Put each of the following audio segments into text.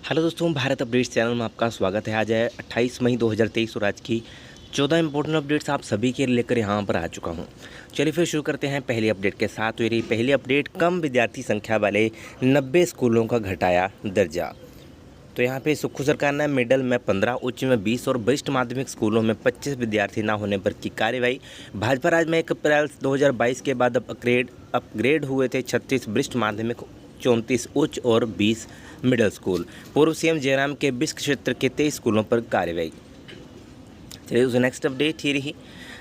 Hello दोस्तों, Bharat updates channel में आपका स्वागत है। आज है 28 मई 2023 और आज की 14 इंपॉर्टेंट अपडेट्स आप सभी के लिए लेकर यहाँ पर आ चुका हूँ। चलिए फिर शुरू करते हैं पहली अपडेट के साथ। तो ये पहली अपडेट, कम विद्यार्थी संख्या वाले 90 स्कूलों का घटाया दर्जा। तो यहाँ पे सुक्खू सरकार ने मिडिल में 15, उच्च में 20 और वरिष्ठ माध्यमिक स्कूलों में 25 विद्यार्थी न होने पर की कार्रवाई। भाजपा राज में 1 अप्रैल 2022 के बाद अपग्रेड हुए थे 36 वरिष्ठ माध्यमिक, 34 उच्च और 20 मिडिल स्कूल। पूर्व सीएम जयराम के बिस्क क्षेत्र के 23 स्कूलों पर कार्रवाई। चलिए उसे नेक्स्ट अपडेट ही रही।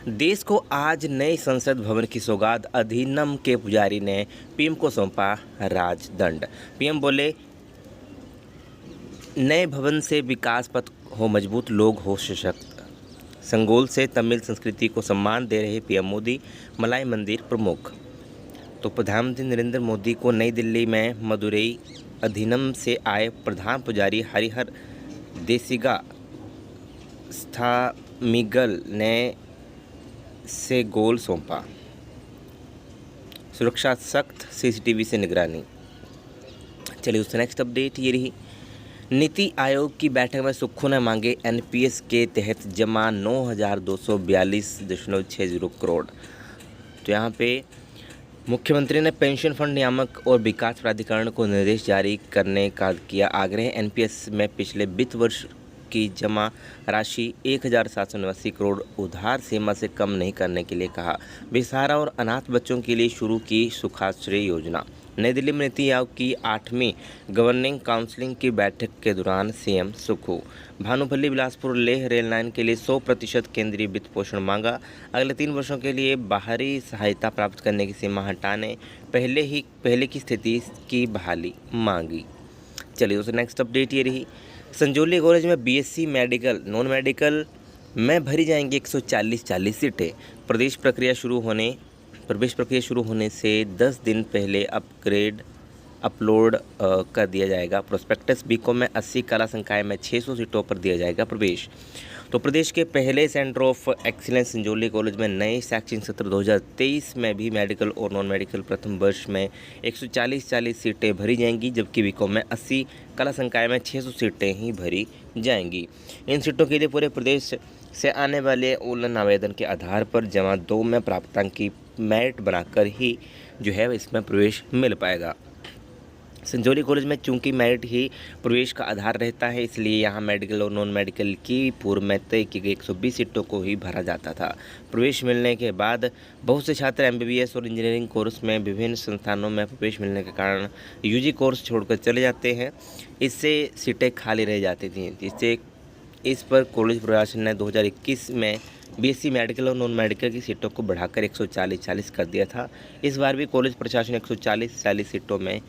देश को आज नए संसद भवन की सौगात, अधिनियम के पुजारी ने पीएम को सौंपा राजदंड। पीएम बोले, नए भवन से विकास पथ हो मजबूत, लोग हो सशक्त। संगोल से तमिल संस्कृति को सम्मान दे रहे पीएम मोदी, मलाई मंदिर प्रमुख। तो प्रधानमंत्री नरेंद्र मोदी को नई दिल्ली में मदुरई अधिनियम से आए प्रधान पुजारी हरिहर देसिगा स्थामिगल ने से गोल सौंपा। सुरक्षा सख्त, सीसीटीवी से निगरानी। चलिए उससे नेक्स्ट अपडेट ये रही। नीति आयोग की बैठक में सुक्खू ने मांगे एनपीएस के तहत जमा 9,242.60 करोड़। तो यहाँ पे मुख्यमंत्री ने पेंशन फंड नियामक और विकास प्राधिकरण को निर्देश जारी करने का किया आग्रह। एनपीएस में पिछले वित्त वर्ष की जमा राशि 1,789 करोड़ उधार सीमा से कम नहीं करने के लिए कहा। बेसहारा और अनाथ बच्चों के लिए शुरू की सुखाश्रय योजना। नई दिल्ली में नीति आयोग की 8वीं गवर्निंग काउंसिल की बैठक के दौरान CM Sukhu. Bhanupalli Bilaspur Leh rail line के लिए 100% केंद्रीय वित्त पोषण मांगा। अगले 3 वर्षों के लिए बाहरी सहायता प्राप्त करने की सीमा हटाने, पहले की स्थिति की बहाली मांगी। चलिए दोस्तों नेक्स्ट अपडेट ये रही। संजौली कॉलेज में बीएससी मेडिकल, नॉन मेडिकल में भरी जाएंगी 140 सीटें। प्रवेश प्रक्रिया शुरू होने से 10 दिन पहले अपलोड कर दिया जाएगा प्रोस्पेक्टस। बीकॉम में 80, कला संकाय में 600 सीटों पर दिया जाएगा प्रवेश। तो प्रदेश के पहले centre of excellence Sanjauli college में नए शैक्षणिक सत्र 2023 में भी मेडिकल और नॉन मेडिकल प्रथम वर्ष में 140 सीटें भरी जाएंगी, जबकि बीकॉम में 80, कला संकाय में 600 सीटें ही भरी जाएंगी। इन सीटों के लिए पूरे प्रदेश से आने वाले ऑनलाइन आवेदन के आधार पर जमा 2 में प्राप्तांक की मेरिट बनाकर ही जो है इसमें प्रवेश मिल पाएगा। संजौली कॉलेज में चूंकि मेरिट ही प्रवेश का आधार रहता है, इसलिए यहाँ मेडिकल और नॉन मेडिकल की पूर्व में तय की गई 120 सीटों को ही भरा जाता था। प्रवेश मिलने के बाद बहुत से छात्र एमबीबीएस और इंजीनियरिंग कोर्स में विभिन्न संस्थानों में प्रवेश मिलने के कारण यूजी कोर्स छोड़कर चले जाते हैं। इससे सीटें खाली रह जाती थीं। इस पर कॉलेज प्रशासन ने 2021 में बीएससी मेडिकल और नॉन मेडिकल की सीटों को बढ़ाकर 140 कर दिया था। इस बार भी कॉलेज प्रशासन 140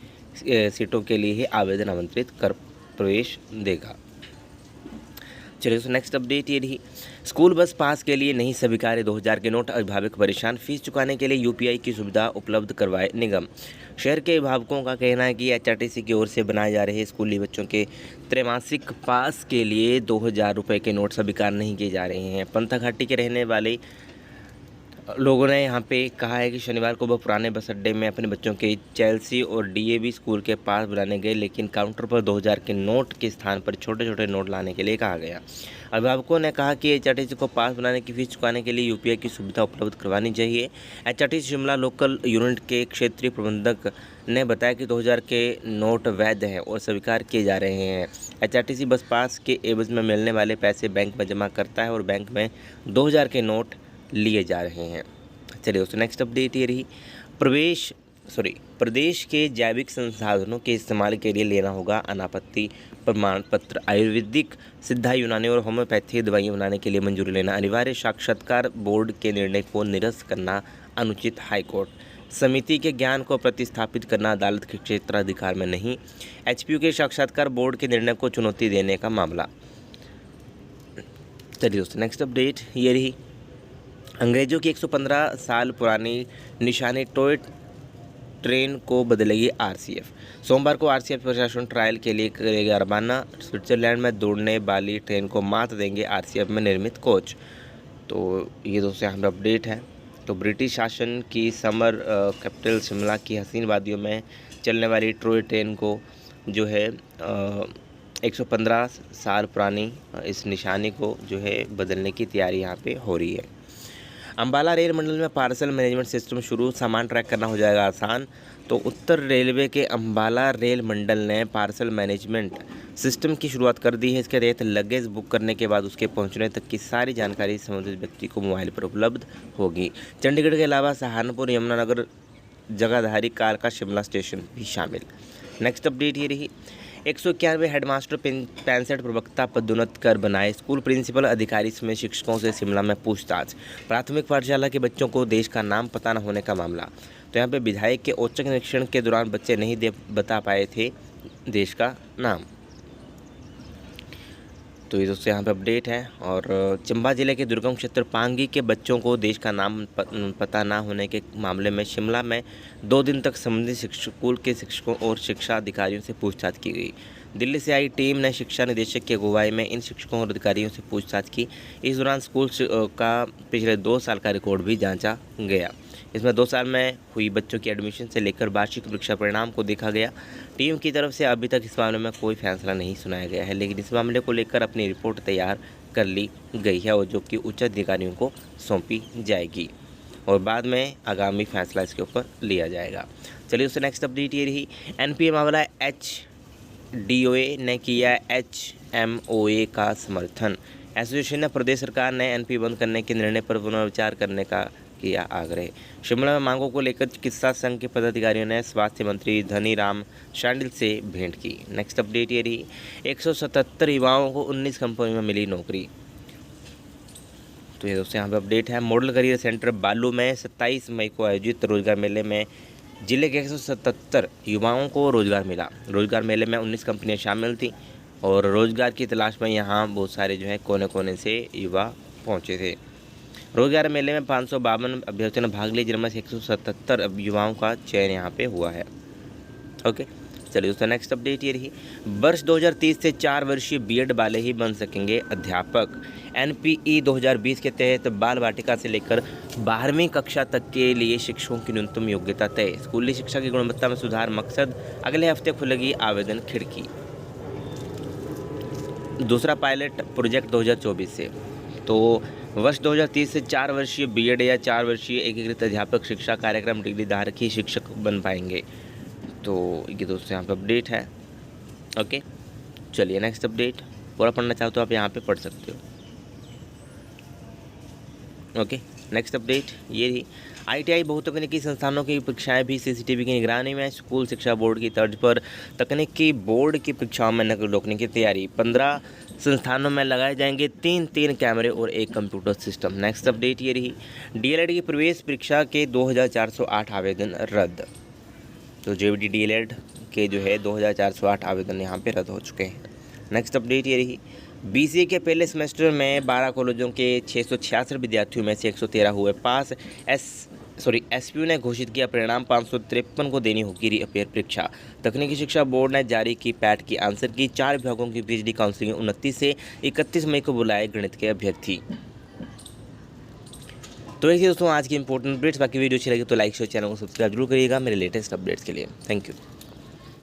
सीटों के लिए ही आवेदन आमंत्रित कर प्रवेश देगा। चलिए दोस्तों नेक्स्ट अपडेट ये रही। स्कूल बस पास के लिए नहीं स्वीकार्य 2000 के नोट, अभिभावक परेशान। फीस चुकाने के लिए यूपीआई की सुविधा उपलब्ध करवाए निगम। शहर के अभिभावकों का कहना है कि एचआरटीसी की ओर से बनाए जा रहे स्कूली बच्चों के त्रैमासिक पास के लिए 2000 रुपये के नोट स्वीकार नहीं किए जा रहे हैं। पंथा घाटी के रहने वाले लोगों ने यहाँ पे कहा है कि शनिवार को वह पुराने बस अड्डे में अपने बच्चों के चेल्सी और डीएवी स्कूल के पास बुलाने गए, लेकिन काउंटर पर 2000 के नोट के स्थान पर छोटे छोटे नोट लाने के लिए कहा गया। अभिभावकों ने कहा कि एचआरटीसी को पास बनाने की फीस चुकाने के लिए यूपीआई की सुविधा उपलब्ध करवानी चाहिए। एचआरटीसी शिमला लोकल यूनिट के क्षेत्रीय प्रबंधक ने बताया कि 2000 के नोट वैध हैं और स्वीकार किए जा रहे हैं। एचआरटीसी बस पास के एवज में मिलने वाले पैसे बैंक में जमा करता है और बैंक में 2000 के नोट लिए जा रहे हैं। चलिए दोस्तों नेक्स्ट अपडेट ये रही। प्रदेश के जैविक संसाधनों के इस्तेमाल के लिए लेना होगा अनापत्ति प्रमाण पत्र। आयुर्वेदिक, सिद्धा, यूनानी और होम्योपैथी दवाइयाँ बनाने के लिए मंजूरी लेना अनिवार्य। साक्षात्कार बोर्ड के निर्णय को निरस्त करना अनुचित। हाईकोर्ट समिति के ज्ञान को प्रतिस्थापित करना अदालत के क्षेत्राधिकार में नहीं। एचपीयू के साक्षात्कार बोर्ड के निर्णय को चुनौती देने का मामला। चलिए दोस्तों नेक्स्ट अपडेट ये रही। अंग्रेजों की 115 साल पुरानी निशानी टॉय ट्रेन को बदलेगी आरसीएफ। सोमवार को आरसीएफ प्रशासन ट्रायल के लिए करेगा रवाना। स्विट्जरलैंड में दौड़ने वाली ट्रेन को मात देंगे आरसीएफ में निर्मित कोच। तो ये दोस्तों यहाँ पर अपडेट है। तो ब्रिटिश शासन की समर कैपिटल शिमला की हसीन वादियों में चलने वाली टॉय ट्रेन को जो है 115 साल पुरानी इस निशानी को जो है बदलने की तैयारी यहाँ पे हो रही है। अंबाला रेल मंडल में पार्सल मैनेजमेंट सिस्टम शुरू, सामान ट्रैक करना हो जाएगा आसान। तो उत्तर रेलवे के अंबाला रेल मंडल ने पार्सल मैनेजमेंट सिस्टम की शुरुआत कर दी है। इसके तहत लगेज बुक करने के बाद उसके पहुंचने तक की सारी जानकारी संबंधित व्यक्ति को मोबाइल पर उपलब्ध होगी। चंडीगढ़ के अलावा सहारनपुर, यमुनानगर, जगाधरी, कालका, शिमला स्टेशन भी शामिल। नेक्स्ट अपडेट ये रही। 191 हेडमास्टर 65 प्रवक्ता पदोन्नत कर बनाए स्कूल प्रिंसिपल, अधिकारी समेत शिक्षकों से शिमला में पूछताछ। प्राथमिक पाठशाला के बच्चों को देश का नाम पता न होने का मामला। तो यहाँ पे विधायक के औचक निरीक्षण के दौरान बच्चे नहीं बता पाए थे देश का नाम। तो ये दोस्तों यहाँ पे अपडेट है। और चंबा जिले के दुर्गम क्षेत्र पांगी के बच्चों को देश का नाम पता ना होने के मामले में शिमला में 2 दिन तक संबंधित स्कूल के शिक्षकों और शिक्षा अधिकारियों से पूछताछ की गई। दिल्ली से आई टीम ने शिक्षा निदेशक की अगुवाई में इन शिक्षकों और अधिकारियों से पूछताछ की। इस दौरान स्कूल का पिछले 2 साल का रिकॉर्ड भी जांचा गया। इसमें 2 साल में हुई बच्चों की एडमिशन से लेकर वार्षिक परीक्षा परिणाम को देखा गया। टीम की तरफ से अभी तक इस मामले में कोई फैसला नहीं सुनाया गया है, लेकिन इस मामले को लेकर अपनी रिपोर्ट तैयार कर ली गई है और जो कि उच्च अधिकारियों को सौंपी जाएगी और बाद में आगामी फैसला इसके ऊपर लिया जाएगा। चलिए उससे नेक्स्ट अपडेट ये रही। एनपीए मामला HDOA ने किया HMOA का समर्थन। एसोसिएशन ने प्रदेश सरकार ने एनपीए बंद करने के निर्णय पर पुनर्विचार करने का किया आग्रह। शिमला में मांगों को लेकर चिकित्सा संघ के पदाधिकारियों ने स्वास्थ्य मंत्री धनीराम शांडिल से भेंट की। नेक्स्ट अपडेट ये रही। 177 युवाओं को 19 कंपनियों में मिली नौकरी। तो ये दोस्तों यहाँ पे अपडेट है। मॉडल करियर सेंटर बालू में 27 मई को आयोजित रोजगार मेले में जिले के 177 युवाओं को रोजगार मिला। रोजगार मेले में 19 कंपनियां शामिल थी और रोजगार की तलाश में यहाँ बहुत सारे जो है कोने कोने से युवा पहुँचे थे। रोजगार मेले में 552 अभ्यर्थियों ने भाग लिया, जिनमें से 177 युवाओं का चयन यहाँ पे हुआ है। ओके, चलिए उसका नेक्स्ट अपडेट ये रही। वर्ष 2030 से 4 वर्षीय बीएड वाले ही बन सकेंगे अध्यापक। एनपीई 2020 के तहत बाल वाटिका से लेकर 12वीं कक्षा तक के लिए शिक्षकों की न्यूनतम योग्यता तय। स्कूली शिक्षा की गुणवत्ता में सुधार मकसद। अगले हफ्ते खुलेगी आवेदन खिड़की। दूसरा पायलट प्रोजेक्ट 2024 से। तो वर्ष 2030 से 4 वर्षीय बीएड या 4 वर्षीय एकीकृत अध्यापक शिक्षा कार्यक्रम डिग्री धारक ही शिक्षक बन पाएंगे। तो ये दोस्तों यहाँ पे अपडेट है। ओके, चलिए नेक्स्ट अपडेट। पूरा पढ़ना चाहो तो आप यहाँ पे पढ़ सकते हो। ओके, नेक्स्ट अपडेट ये रही। ITI बहुतकनीकी संस्थानों की परीक्षाएं भी CCTV की निगरानी में। स्कूल शिक्षा बोर्ड की तर्ज पर तकनीकी बोर्ड की परीक्षाओं में नकल रोकने की तैयारी। 15 संस्थानों में लगाए जाएंगे 3 कैमरे और 1 कंप्यूटर सिस्टम। नेक्स्ट अपडेट ये रही। DLED की प्रवेश परीक्षा के 2408 आवेदन रद्द। तो JED DLED के जो है 2408 आवेदन यहाँ पे रद्द हो चुके हैं। नेक्स्ट अपडेट ये रही। BCA के पहले सेमेस्टर में 12 कॉलेजों के 666 विद्यार्थियों में से 113 हुए पास। SPU ने घोषित किया परिणाम। 553 को देनी होगी रीअपेयर परीक्षा। तकनीकी शिक्षा बोर्ड ने जारी की पैट की आंसर की। 4 विभागों की PhD काउंसलिंग 29 से 31 मई को बुलाए गणित के अभ्यर्थी। तो ऐसे दोस्तों आज की इंपॉर्टेंट अपडेट्स। बाकी वीडियो अच्छी लगी तो लाइक शेयर, चैनल को सब्सक्राइब जरूर करिएगा मेरे लेटेस्ट अपडेट्स के लिए। Thank you.